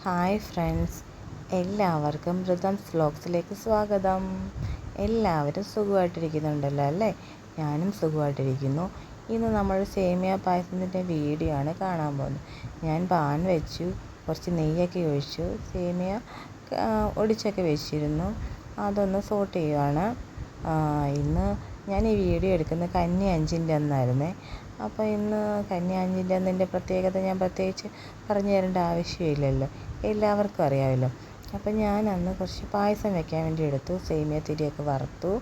Hi friends, എല്ലാവർക്കും ഋതംസ് വ്ലോഗ്സിലേക്ക് സ്വാഗതം. എല്ലാവരും സുഖമായിട്ടിരിക്കുന്നുണ്ടല്ലോ അല്ലേ? ഞാനും സുഖമായിട്ടിരിക്കുന്നു. ഇന്ന് നമ്മൾ സേമിയ പായസത്തിൻ്റെ വീഡിയോ ആണ് കാണാൻ പോകുന്നത്. ഞാൻ പാൻ വെച്ചു, കുറച്ച് നെയ്യൊക്കെ ഒഴിച്ചു, സേമിയ ഒടിച്ചൊക്കെ വെച്ചിരുന്നു. അതൊന്ന് സോട്ട് ചെയ്യുവാണ്. ഇന്ന് ഞാൻ ഈ വീഡിയോ എടുക്കുന്നത് കന്നി 5-ൻ്റെ അന്നായിരുന്നേ. അപ്പോൾ ഇന്ന് കന്നി 5-ൻ്റെ അന്നിൻ്റെ പ്രത്യേകത ഞാൻ പ്രത്യേകിച്ച് പറഞ്ഞു തരേണ്ട ആവശ്യമില്ലല്ലോ, എല്ലാവർക്കും അറിയാമല്ലോ. അപ്പം ഞാൻ അന്ന് കുറച്ച് പായസം വെക്കാൻ വേണ്ടി എടുത്തു. സേമിയ തിരിയൊക്കെ വറുത്തു,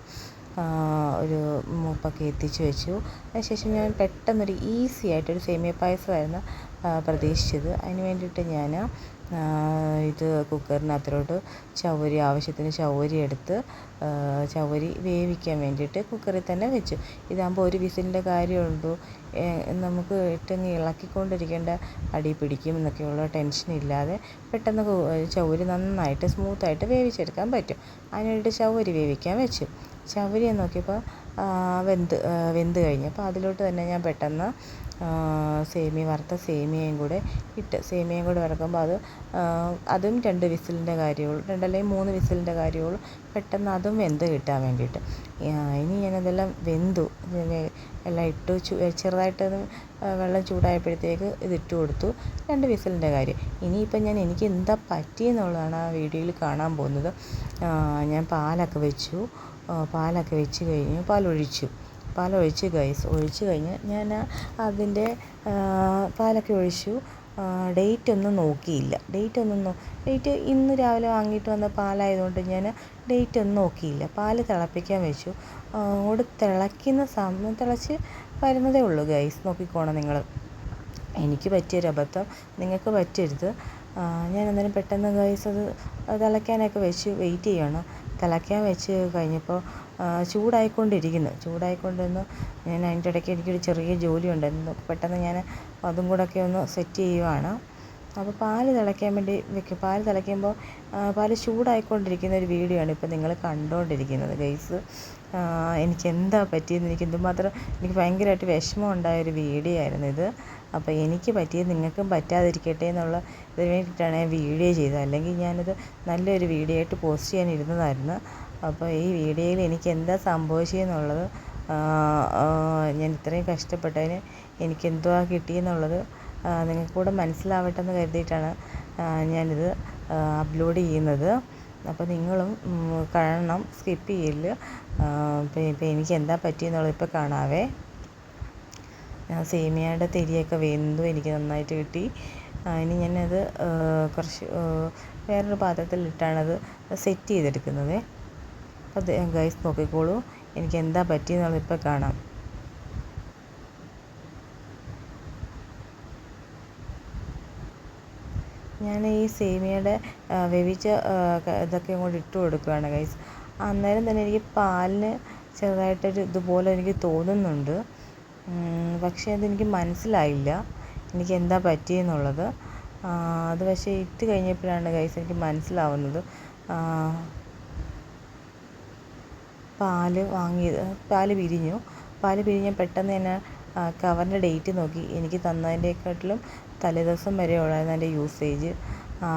ഒരു മൂപ്പൊക്കെ എത്തിച്ച് വെച്ചു. അതിനുശേഷം ഞാൻ പെട്ടെന്നൊരു ഈസി ആയിട്ടൊരു സേമിയ പായസമായിരുന്നു പ്രതീക്ഷിച്ചത്. അതിന് വേണ്ടിയിട്ട് ഞാൻ ഇത് കുക്കറിനകത്തോട്ട് ആവശ്യത്തിന് ചവ്വരി എടുത്ത് ചവ്വരി വേവിക്കാൻ വേണ്ടിയിട്ട് കുക്കറിൽ തന്നെ വെച്ചു. ഇതാകുമ്പോൾ ഒരു വിസിലിൻ്റെ കാര്യമുള്ളൂ, നമുക്ക് ഇട്ടങ്ങ് ഇളക്കിക്കൊണ്ടിരിക്കേണ്ട, അടി പിടിക്കും എന്നൊക്കെയുള്ള ടെൻഷനില്ലാതെ പെട്ടെന്ന് ചവ്വരി നന്നായിട്ട് സ്മൂത്തായിട്ട് വേവിച്ചെടുക്കാൻ പറ്റും. അതിനായിട്ട് ചവ്വരി വേവിക്കാൻ വെച്ചു. ചവ്വരി നോക്കിയപ്പോൾ വെന്ത് കഴിഞ്ഞപ്പോൾ അതിലോട്ട് തന്നെ ഞാൻ പെട്ടെന്ന് വറുത്ത സേമിയയും കൂടെ ഇട്ട്, സേമിയയും കൂടെ വറക്കുമ്പോൾ അതും 2 വിസിലിൻ്റെ കാര്യമുള്ളൂ, 2 അല്ലെങ്കിൽ 3 വിസിലിൻ്റെ കാര്യമുള്ളൂ, പെട്ടെന്ന് അതും വെന്ത് കിട്ടാൻ വേണ്ടിയിട്ട്. ഇനി ഞാനതെല്ലാം വെന്തു, എല്ലാം ഇട്ടു. ചെറുതായിട്ട് വെള്ളം ചൂടായപ്പോഴത്തേക്ക് ഇതിട്ട് കൊടുത്തു. 2 വിസിലിൻ്റെ കാര്യം. ഇനിയിപ്പം എനിക്ക് എന്താ പറ്റിയെന്നുള്ളതാണ് ആ വീഡിയോയിൽ കാണാൻ പോകുന്നത്. ഞാൻ പാലൊക്കെ വെച്ചു കഴിഞ്ഞു, പാലൊഴിച്ച് ഒഴിച്ച് കഴിഞ്ഞ് ഞാൻ അതിൻ്റെ പാലൊക്കെ ഒഴിച്ചു. ഡേറ്റ് ഒന്നും നോക്കിയില്ല. ഡേറ്റ് ഇന്ന് രാവിലെ വാങ്ങിയിട്ട് വന്ന പാലായതുകൊണ്ട് ഞാൻ ഡേറ്റ് ഒന്നും നോക്കിയില്ല. പാല് തിളപ്പിക്കാൻ വെച്ചു. തിളച്ച് വരുന്നതേ ഉള്ളൂ ഗൈസ്, നോക്കിക്കോണം നിങ്ങൾ. എനിക്ക് പറ്റിയൊരബദ്ധം നിങ്ങൾക്ക് പറ്റരുത്. ഞാൻ അന്നേരം പെട്ടെന്ന് ഗൈസ് അത് തിളയ്ക്കാനൊക്കെ വെച്ച് വെയിറ്റ് ചെയ്യണം. തിളയ്ക്കാൻ വെച്ച് കഴിഞ്ഞപ്പോൾ ചൂടായിക്കൊണ്ടിരുന്നു. ഞാൻ അതിൻ്റെ ഇടയ്ക്ക് എനിക്കൊരു ചെറിയ ജോലി ഉണ്ടായിരുന്നു. പെട്ടെന്ന് ഞാൻ അതും കൂടെയൊക്കെ ഒന്ന് സെറ്റ് ചെയ്യുവാണ്. അപ്പോൾ പാല് തിളയ്ക്കാൻ വേണ്ടി വെക്കും. പാല് തിളയ്ക്കുമ്പോൾ പാല് ചൂടായിക്കൊണ്ടിരിക്കുന്ന ഒരു വീഡിയോ ആണ് ഇപ്പോൾ നിങ്ങൾ കണ്ടുകൊണ്ടിരിക്കുന്നത് ഗൈസ്. എനിക്ക് എന്താ പറ്റിയെന്ന് എനിക്ക് ഭയങ്കരമായിട്ട് വിഷമം ഉണ്ടായൊരു വീഡിയോ ആയിരുന്നു ഇത്. അപ്പോൾ എനിക്ക് പറ്റിയത് നിങ്ങൾക്കും പറ്റാതിരിക്കട്ടെ എന്നുള്ള ഇതിന് വേണ്ടിയിട്ടാണ് ഞാൻ വീഡിയോ ചെയ്തത്. അല്ലെങ്കിൽ ഞാനിത് നല്ലൊരു വീഡിയോ ആയിട്ട് പോസ്റ്റ് ചെയ്യാനിരുന്നതായിരുന്നു. അപ്പോൾ ഈ വീഡിയോയിൽ എനിക്ക് എന്താ സംഭവിച്ചതെന്നുള്ളത്, ഞാൻ ഇത്രയും കഷ്ടപ്പെട്ടതിന് എനിക്ക് എന്തുവാ കിട്ടിയെന്നുള്ളത് നിങ്ങൾക്ക് കൂടെ മനസ്സിലാവട്ടെ എന്ന് കരുതിയിട്ടാണ് ഞാനിത് അപ്ലോഡ് ചെയ്യുന്നത്. അപ്പോൾ നിങ്ങളും കാണണം, സ്കിപ്പ് ചെയ്യില്ല. ഇപ്പോൾ എനിക്ക് എന്താ പറ്റിയെന്നുള്ളത് ഇപ്പോൾ കാണാവേ. സേമിയയുടെ തിരിയൊക്കെ വെന്തു, എനിക്ക് നന്നായിട്ട് കിട്ടി. ഇനി ഞാനത് കുറച്ച് വേറൊരു പാത്രത്തിലിട്ടാണത് സെറ്റ് ചെയ്തെടുക്കുന്നത്. അപ്പോൾ ഗൈസ് നോക്കിക്കോളൂ, എനിക്ക് എന്താ പറ്റിയെന്നുള്ളത് ഇപ്പോൾ കാണാം. ഞാൻ ഈ സേമിയയുടെ വേവിച്ച ഇതൊക്കെ ഇങ്ങോട്ട് ഇട്ട് കൊടുക്കുകയാണ് ഗൈസ്. അന്നേരം തന്നെ എനിക്ക് പാലിന് ചെറുതായിട്ടൊരു ഇതുപോലെ എനിക്ക് തോന്നുന്നുണ്ട്. പക്ഷേ അതെനിക്ക് മനസ്സിലായില്ല എനിക്ക് എന്താ പറ്റിയെന്നുള്ളത്. അത് പക്ഷേ ഇട്ട് കഴിഞ്ഞപ്പോഴാണ് ഗൈസ് എനിക്ക് മനസ്സിലാവുന്നത്. പാല് പിരിഞ്ഞ് പെട്ടെന്ന് തന്നെ കവറിൻ്റെ ഡേറ്റ് നോക്കി. എനിക്ക് തന്നതിൻ്റെക്കാട്ടിലും തലേദിവസം വരെ ഉള്ളായിരുന്നു എൻ്റെ യൂസേജ്.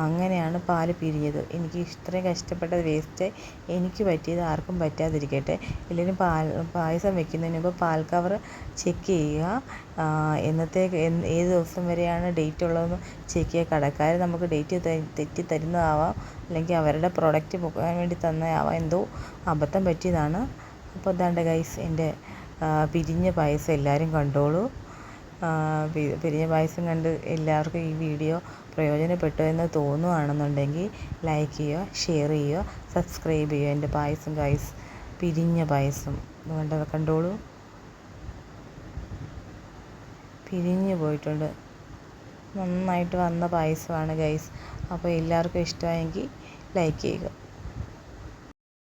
അങ്ങനെയാണ് പാല് പിരിഞ്ഞത്. എനിക്ക് ഇത്രയും കഷ്ടപ്പെട്ടത് വേസ്റ്റ്. എനിക്ക് പറ്റിയത് ആർക്കും പറ്റാതിരിക്കട്ടെ. എല്ലാവരും പായസം വെക്കുന്നതിന് മുമ്പ് പാൽ കവർ ചെക്ക് ചെയ്യുക. ഏത് ദിവസം വരെയാണ് ഡേറ്റ് ഉള്ളതെന്ന് ചെക്ക് ചെയ്യുക. കടക്കാർ നമുക്ക് ഡേറ്റ് തെറ്റി തരുന്നതാവാം, അല്ലെങ്കിൽ അവരുടെ പ്രൊഡക്റ്റ് പോകാൻ വേണ്ടി തന്നതാവാം. എന്തോ അബദ്ധം പറ്റിയതാണ്. അപ്പോൾ അതാണ്ട് ഗൈസ് എൻ്റെ പിരിഞ്ഞ പായസം എല്ലാവരും കണ്ടോളൂ. പിരിഞ്ഞ പായസം കണ്ട് എല്ലാവർക്കും ഈ വീഡിയോ പ്രയോജനപ്പെട്ടു എന്ന് തോന്നുകയാണെന്നുണ്ടെങ്കിൽ ലൈക്ക് ചെയ്യുക, ഷെയർ ചെയ്യുക, സബ്സ്ക്രൈബ് ചെയ്യുക. എൻ്റെ പായസം ഗൈസ്, പിരിഞ്ഞ പായസം കണ്ടോളൂ, പിരിഞ്ഞു പോയിട്ടുണ്ട്. നന്നായിട്ട് വന്ന പായസമാണ് ഗൈസ്. അപ്പോൾ എല്ലാവർക്കും ഇഷ്ടമായെങ്കിൽ ലൈക്ക് ചെയ്യുക.